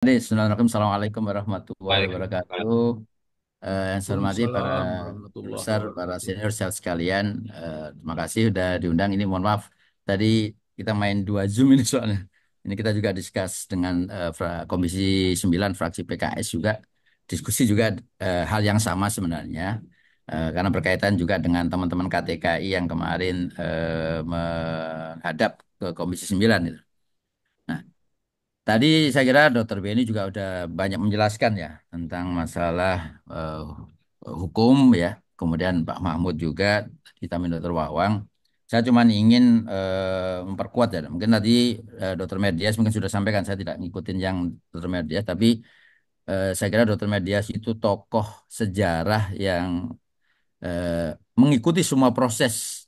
Bismillahirrahmanirrahim. Assalamualaikum warahmatullahi Waalaikumsalam. wabarakatuh. Yang saya hormati para Waalaikumsalam guru warahmatullahi besar, para wabarakatuh. senior saya sekalian. Terima kasih sudah diundang. Ini mohon maaf, tadi kita main dua Zoom ini soalnya. Ini kita juga discuss dengan Komisi 9 fraksi PKS juga. Diskusi juga hal yang sama sebenarnya. Karena berkaitan juga dengan teman-teman KTKI yang kemarin menghadap ke Komisi 9 itu. Nah, tadi saya kira Dokter Beni juga udah banyak menjelaskan ya tentang masalah hukum ya. Kemudian Pak Mahmud juga, kita Dokter Wawang. Saya cuma ingin memperkuat ya. Mungkin tadi Dokter Medias mungkin sudah sampaikan, saya tidak ngikutin yang Dokter Medias, tapi saya kira Dokter Medias itu tokoh sejarah yang eh, mengikuti semua proses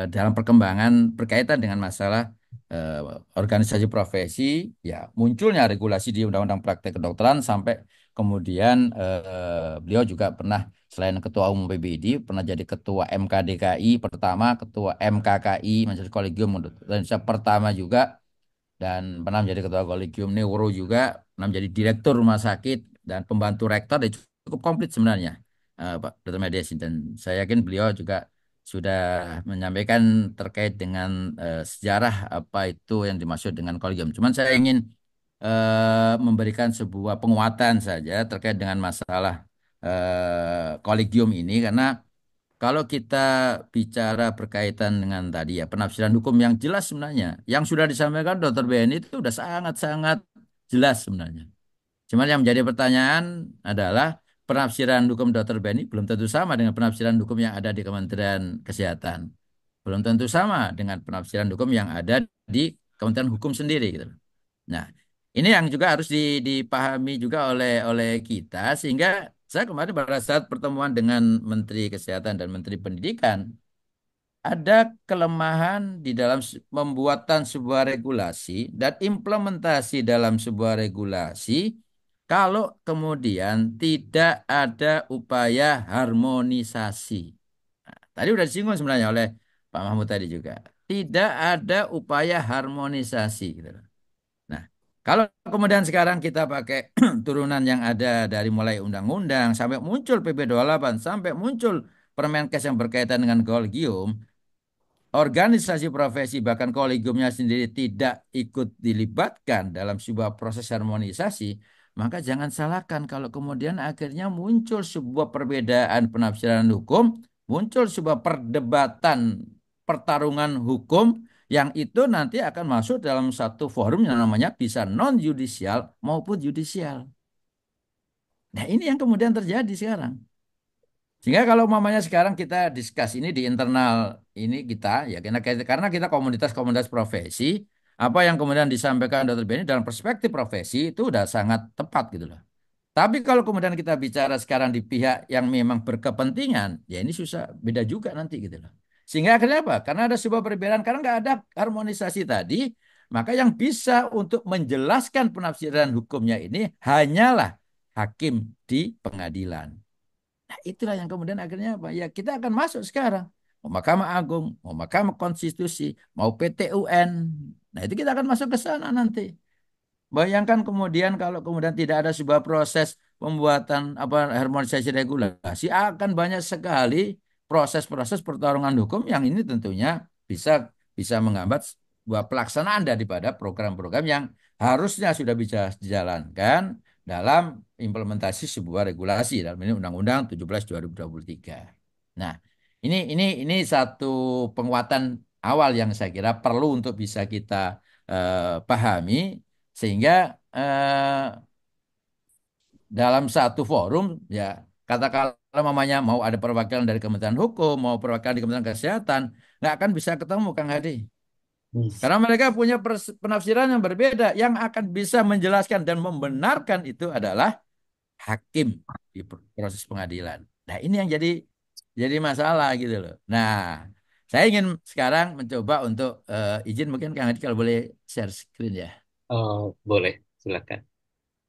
dalam perkembangan berkaitan dengan masalah eh, organisasi profesi, ya munculnya regulasi di Undang-Undang Praktek Kedokteran sampai kemudian beliau juga pernah selain Ketua Umum PBID pernah jadi Ketua MKDKI pertama, Ketua MKKI Majelis Kolegium Dokter Indonesia pertama juga, dan pernah menjadi ketua kolegium neuro juga, pernah menjadi direktur rumah sakit dan pembantu rektor, dan cukup komplit sebenarnya Pak Dr. Mediasi, dan saya yakin beliau juga sudah menyampaikan terkait dengan sejarah apa itu yang dimaksud dengan kolegium. Cuman saya ingin memberikan sebuah penguatan saja terkait dengan masalah kolegium ini, karena kalau kita bicara berkaitan dengan tadi ya penafsiran hukum yang jelas sebenarnya, yang sudah disampaikan Dr. BN itu sudah sangat-sangat jelas sebenarnya. Cuma yang menjadi pertanyaan adalah penafsiran hukum Dr. Beni belum tentu sama dengan penafsiran hukum yang ada di Kementerian Kesehatan. Belum tentu sama dengan penafsiran hukum yang ada di Kementerian Hukum sendiri gitu. Nah, ini yang juga harus dipahami juga oleh kita, sehingga saya kemarin pada saat pertemuan dengan Menteri Kesehatan dan Menteri Pendidikan, ada kelemahan di dalam pembuatan sebuah regulasi dan implementasi dalam sebuah regulasi kalau kemudian tidak ada upaya harmonisasi. Tadi sudah disinggung sebenarnya oleh Pak Mahmud tadi juga. Tidak ada upaya harmonisasi gitu loh. Nah, kalau kemudian sekarang kita pakai turunan yang ada dari mulai undang-undang sampai muncul PP 28 sampai muncul Permenkes yang berkaitan dengan kolegium, organisasi profesi bahkan kolegiumnya sendiri tidak ikut dilibatkan dalam sebuah proses harmonisasi, maka jangan salahkan kalau kemudian akhirnya muncul sebuah perbedaan penafsiran hukum, muncul sebuah perdebatan, pertarungan hukum yang itu nanti akan masuk dalam satu forum yang namanya bisa non yudisial maupun yudisial. Nah, ini yang kemudian terjadi sekarang. Sehingga kalau mamanya sekarang kita discuss ini di internal ini kita, ya karena kita komunitas-komunitas profesi, apa yang kemudian disampaikan Dr. Benny dalam perspektif profesi itu udah sangat tepat gitu loh. Tapi kalau kemudian kita bicara sekarang di pihak yang memang berkepentingan, ya ini susah, beda juga nanti gitu loh. Sehingga akhirnya apa? Karena ada sebuah perbedaan, karena nggak ada harmonisasi tadi, maka yang bisa untuk menjelaskan penafsiran hukumnya ini hanyalah hakim di pengadilan. Nah, itulah yang kemudian akhirnya apa? Ya kita akan masuk sekarang. Mau Mahkamah Agung, mau Mahkamah Konstitusi, mau PT UN. Nah, itu kita akan masuk ke sana nanti. Bayangkan kemudian kalau kemudian tidak ada sebuah proses pembuatan apa harmonisasi regulasi, akan banyak sekali proses-proses pertarungan hukum yang ini tentunya bisa bisa menghambat sebuah pelaksanaan daripada program-program yang harusnya sudah bisa dijalankan dalam implementasi sebuah regulasi dalam ini Undang-Undang 17 2023. Nah, ini satu penguatan awal yang saya kira perlu untuk bisa kita pahami, sehingga dalam satu forum ya, katakanlah mamanya mau ada perwakilan dari Kementerian Hukum, mau perwakilan di Kementerian Kesehatan, nggak akan bisa ketemu Kang Hadi. Hmm. Karena mereka punya penafsiran yang berbeda. Yang akan bisa menjelaskan dan membenarkan itu adalah hakim di proses pengadilan. Nah, ini yang jadi masalah gitu loh. Nah, saya ingin sekarang mencoba untuk izin mungkin Kang Hadi kalau boleh share screen ya. Oh, boleh, silakan.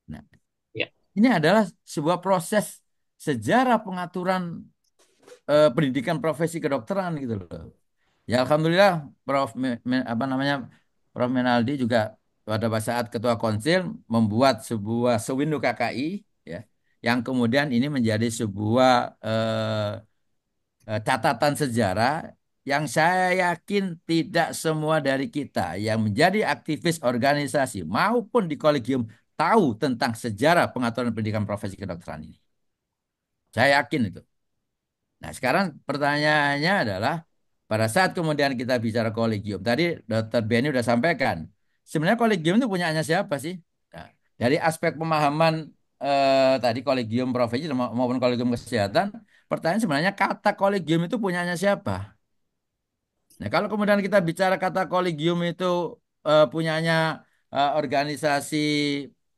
Nah, Ya. ini adalah sebuah proses sejarah pengaturan pendidikan profesi kedokteran gitu loh. Ya Alhamdulillah Prof. Apa namanya, Prof. Menaldi juga pada saat ketua konsil membuat sebuah sewindu KKI ya, yang kemudian ini menjadi sebuah catatan sejarah yang saya yakin tidak semua dari kita yang menjadi aktivis organisasi maupun di kolegium tahu tentang sejarah pengaturan pendidikan profesi kedokteran ini. Saya yakin itu. Nah, sekarang pertanyaannya adalah pada saat kemudian kita bicara kolegium, tadi Dr. Benny udah sampaikan, sebenarnya kolegium itu punyanya siapa sih? Nah, dari aspek pemahaman tadi kolegium profesi maupun kolegium kesehatan, pertanyaan sebenarnya kata kolegium itu punyanya siapa? Nah, kalau kemudian kita bicara kata kolegium itu punyanya organisasi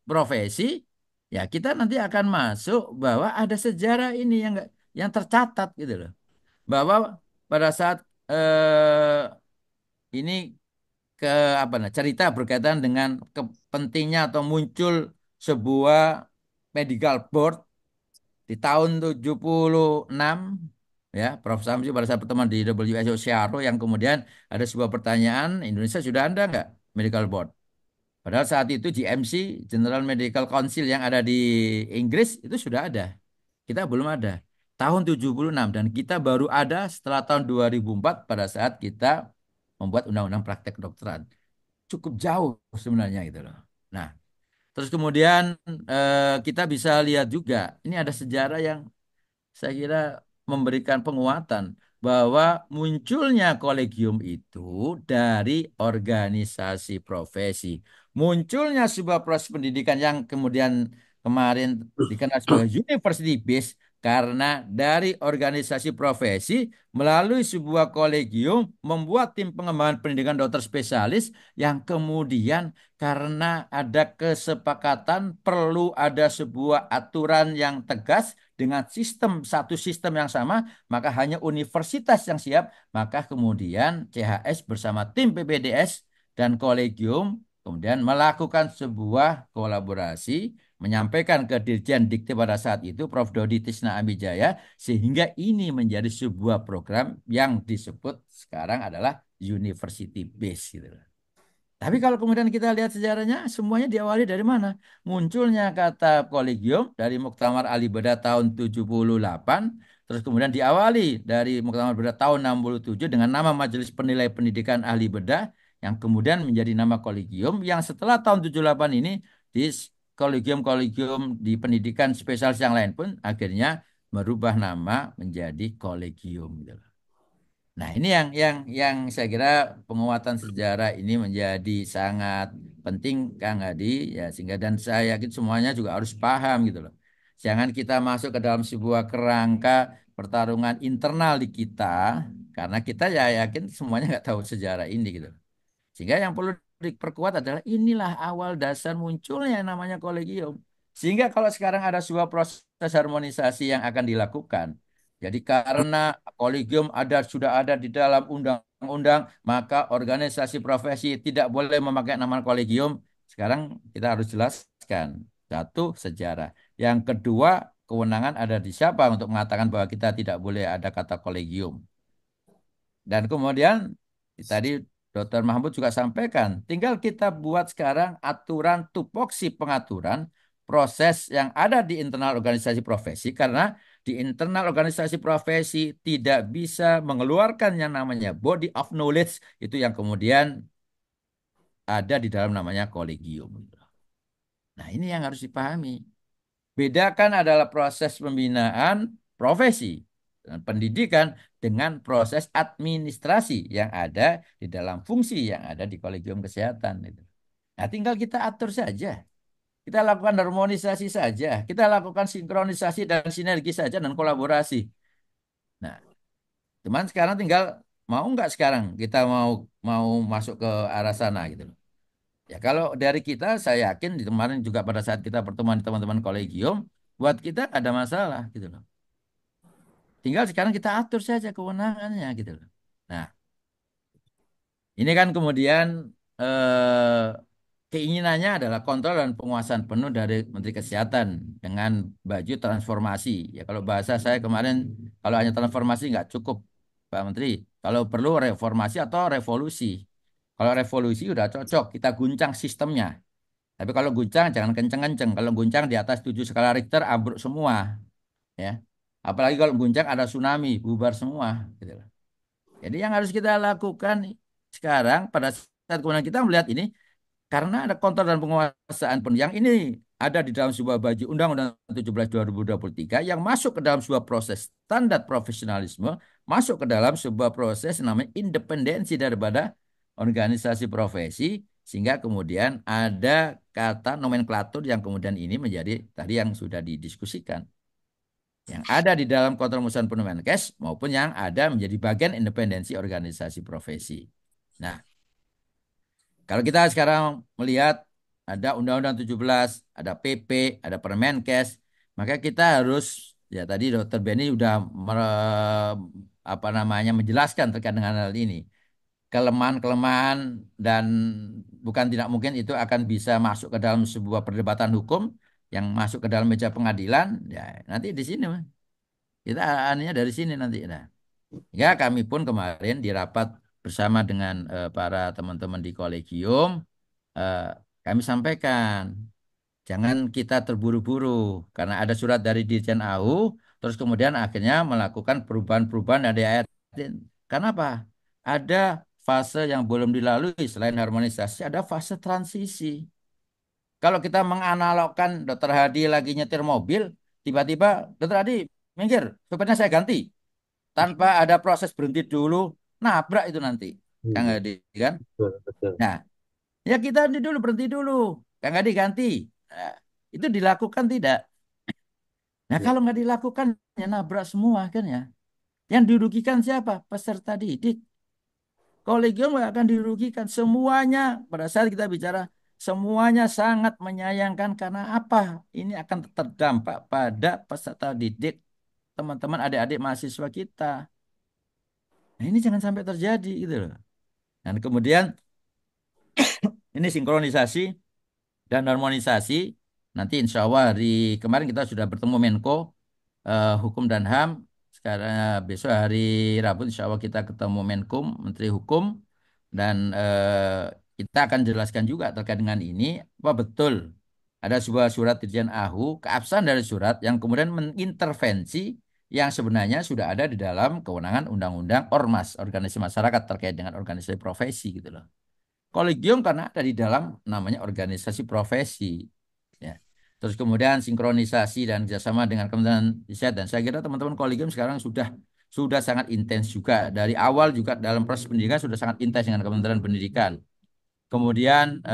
profesi, ya kita nanti akan masuk bahwa ada sejarah ini yang tercatat gitu loh. Bahwa pada saat ini ke apa nah cerita berkaitan dengan kepentingnya atau muncul sebuah medical board di tahun 76 ya Prof. Samsi pada saat pertemuan di WHO Seattle yang kemudian ada sebuah pertanyaan Indonesia sudah ada nggak medical board? Padahal saat itu GMC General Medical Council yang ada di Inggris itu sudah ada. Kita belum ada. Tahun 76 dan kita baru ada setelah tahun 2004 pada saat kita membuat undang-undang praktek kedokteran. Cukup jauh sebenarnya gitu loh. Nah, terus kemudian kita bisa lihat juga ini ada sejarah yang saya kira memberikan penguatan bahwa munculnya kolegium itu dari organisasi profesi. Munculnya sebuah proses pendidikan yang kemudian kemarin dikenal sebagai university based karena dari organisasi profesi melalui sebuah kolegium membuat tim pengembangan pendidikan dokter spesialis yang kemudian karena ada kesepakatan perlu ada sebuah aturan yang tegas dengan satu sistem yang sama, maka hanya universitas yang siap, maka kemudian CHS bersama tim PPDS dan kolegium kemudian melakukan sebuah kolaborasi, menyampaikan ke Dirjen Dikti pada saat itu, Prof. Dodi Tisna Amijaya, sehingga ini menjadi sebuah program yang disebut sekarang adalah university base gitu. Tapi kalau kemudian kita lihat sejarahnya, semuanya diawali dari mana? Munculnya kata kolegium dari Muktamar Ali Beda tahun 78, terus kemudian diawali dari Muktamar Beda tahun 67 dengan nama Majelis Penilai Pendidikan Ahli Bedah, yang kemudian menjadi nama kolegium, yang setelah tahun 78 ini di kolegium-kolegium di pendidikan spesialis yang lain pun akhirnya merubah nama menjadi kolegium gitu. Nah, ini yang saya kira penguatan sejarah ini menjadi sangat penting Kang Hadi ya sehingga dan saya yakin semuanya juga harus paham gitu loh. Jangan kita masuk ke dalam sebuah kerangka pertarungan internal di kita karena kita ya yakin semuanya nggak tahu sejarah ini gitu. Sehingga yang perlu diperkuat adalah inilah awal dasar munculnya yang namanya kolegium. Sehingga kalau sekarang ada sebuah proses harmonisasi yang akan dilakukan, jadi karena kolegium sudah ada di dalam undang-undang, maka organisasi profesi tidak boleh memakai nama kolegium. Sekarang kita harus jelaskan. Satu, sejarah. Yang kedua, kewenangan ada di siapa untuk mengatakan bahwa kita tidak boleh ada kata kolegium. Dan kemudian tadi Dr. Mahmud juga sampaikan, tinggal kita buat sekarang aturan tupoksi pengaturan proses yang ada di internal organisasi profesi karena di internal organisasi profesi tidak bisa mengeluarkan yang namanya body of knowledge itu yang kemudian ada di dalam namanya kolegium. Nah, ini yang harus dipahami. Bedakan adalah proses pembinaan profesi dan pendidikan dengan proses administrasi yang ada di dalam fungsi yang ada di kolegium kesehatan itu. Nah, tinggal kita atur saja. Kita lakukan harmonisasi saja. Kita lakukan sinkronisasi dan sinergi saja dan kolaborasi. Nah, cuman sekarang tinggal mau nggak sekarang kita mau mau masuk ke arah sana gitu loh. Ya kalau dari kita saya yakin di kemarin juga pada saat kita pertemuan di teman-teman kolegium buat kita nggak ada masalah gitu loh. Tinggal sekarang kita atur saja kewenangannya gitu loh. Nah, ini kan kemudian eh, keinginannya adalah kontrol dan penguasaan penuh dari Menteri Kesehatan dengan baju transformasi. Ya kalau bahasa saya kemarin kalau hanya transformasi nggak cukup Pak Menteri. Kalau perlu reformasi atau revolusi. Kalau revolusi udah cocok, kita guncang sistemnya. Tapi kalau guncang jangan kenceng-kenceng. Kalau guncang di atas 7 skala Richter ambruk semua, ya. Apalagi kalau guncang ada tsunami, bubar semua, gitu loh. Jadi yang harus kita lakukan sekarang pada saat kemudian kita melihat ini karena ada kontrol dan penguasaan pun yang ini ada di dalam sebuah baju Undang-Undang 17 2023 yang masuk ke dalam sebuah proses standar profesionalisme, masuk ke dalam sebuah proses namanya independensi daripada organisasi profesi, sehingga kemudian ada kata nomenklatur yang kemudian ini menjadi tadi yang sudah didiskusikan. Yang ada di dalam kontrol perusahaan Kemenkes maupun yang ada menjadi bagian independensi organisasi profesi. Nah, kalau kita sekarang melihat ada Undang-Undang 17, ada PP, ada Permenkes, maka kita harus ya tadi Dokter Beni sudah apa namanya menjelaskan terkait dengan hal ini. Kelemahan-kelemahan dan bukan tidak mungkin itu akan bisa masuk ke dalam sebuah perdebatan hukum yang masuk ke dalam meja pengadilan, ya nanti di sini Mas. Kita anehnya dari sini nanti. Nah, ya kami pun kemarin di rapat bersama dengan para teman-teman di kolegium eh, kami sampaikan, jangan kita terburu-buru karena ada surat dari Dirjen AU, terus kemudian akhirnya melakukan perubahan-perubahan dari ayat. Kenapa? Ada fase yang belum dilalui selain harmonisasi, ada fase transisi. Kalau kita menganalogkan Dokter Hadi lagi nyetir mobil, tiba-tiba Dokter Hadi minggir, supirnya saya ganti, tanpa ada proses berhenti dulu, nabrak itu nanti. Kang Hmm, Hadi kan? betul, betul. Nah, ya kita nanti dulu berhenti dulu. Kang Hadi ganti. Nah, itu dilakukan tidak? Nah, Ya, kalau nggak dilakukan, ya nabrak semua kan ya. Yang dirugikan siapa? Peserta didik. Kolegium nggak akan dirugikan. Semuanya, pada saat kita bicara, semuanya sangat menyayangkan karena apa? Ini akan terdampak pada peserta didik, teman-teman adik-adik mahasiswa kita. Nah, ini jangan sampai terjadi gitu loh. Dan kemudian ini sinkronisasi dan harmonisasi. Nanti insya Allah hari kemarin kita sudah bertemu Menko Hukum dan HAM. Sekarang besok hari Rabu insya Allah kita ketemu Menkum, Menteri Hukum. Dan kita akan jelaskan juga terkait dengan ini. Apa betul ada sebuah surat Dirjen AHU, keabsahan dari surat yang kemudian mengintervensi yang sebenarnya sudah ada di dalam kewenangan Undang-Undang Ormas, organisasi masyarakat terkait dengan organisasi profesi gitu loh. Kolegium karena ada di dalam namanya organisasi profesi. Ya. Terus kemudian sinkronisasi dan kerjasama dengan Kementerian Riset dan saya kira teman-teman kolegium sekarang sudah sangat intens juga dari awal juga dalam proses pendidikan sudah sangat intens dengan Kementerian Pendidikan. Kemudian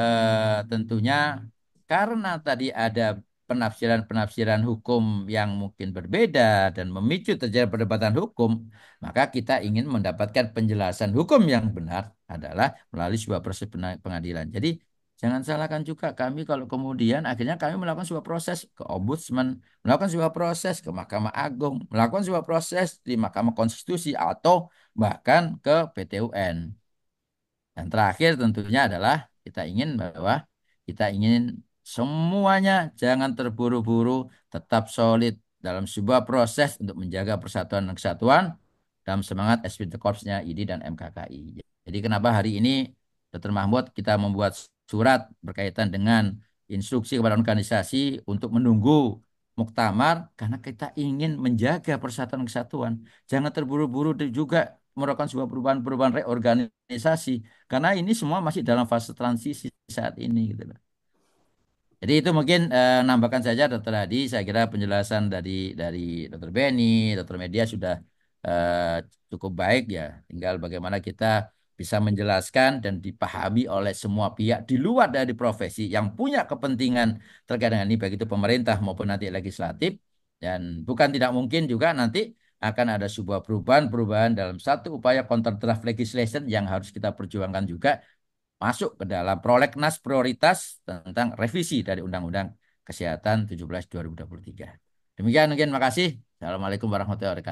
tentunya karena tadi ada penafsiran-penafsiran hukum yang mungkin berbeda dan memicu terjadi perdebatan hukum, maka kita ingin mendapatkan penjelasan hukum yang benar adalah melalui sebuah proses pengadilan. Jadi jangan salahkan juga kami kalau kemudian akhirnya kami melakukan sebuah proses ke Ombudsman, melakukan sebuah proses ke Mahkamah Agung, melakukan sebuah proses di Mahkamah Konstitusi atau bahkan ke PT UN. Dan terakhir tentunya adalah kita ingin bahwa kita ingin semuanya jangan terburu-buru, tetap solid dalam sebuah proses untuk menjaga persatuan dan kesatuan dalam semangat Esprit de Corps-nya ID dan MKKI. Jadi kenapa hari ini Dr. Mahmud kita membuat surat berkaitan dengan instruksi kepada organisasi untuk menunggu muktamar karena kita ingin menjaga persatuan dan kesatuan. Jangan terburu-buru juga melakukan sebuah perubahan-perubahan reorganisasi karena ini semua masih dalam fase transisi saat ini gitu loh. Jadi itu mungkin nambahkan saja Dokter Hadi. Saya kira penjelasan dari Dokter Beni, Dokter Media sudah eh, cukup baik ya. Tinggal bagaimana kita bisa menjelaskan dan dipahami oleh semua pihak di luar dari profesi yang punya kepentingan terkait dengan ini, baik itu pemerintah maupun nanti legislatif. Dan bukan tidak mungkin juga nanti akan ada sebuah perubahan-perubahan dalam satu upaya counter draft legislation yang harus kita perjuangkan juga masuk ke dalam prolegnas prioritas tentang revisi dari Undang-Undang Kesehatan 17 2023. Demikian mungkin makasih. Assalamualaikum warahmatullahi wabarakatuh.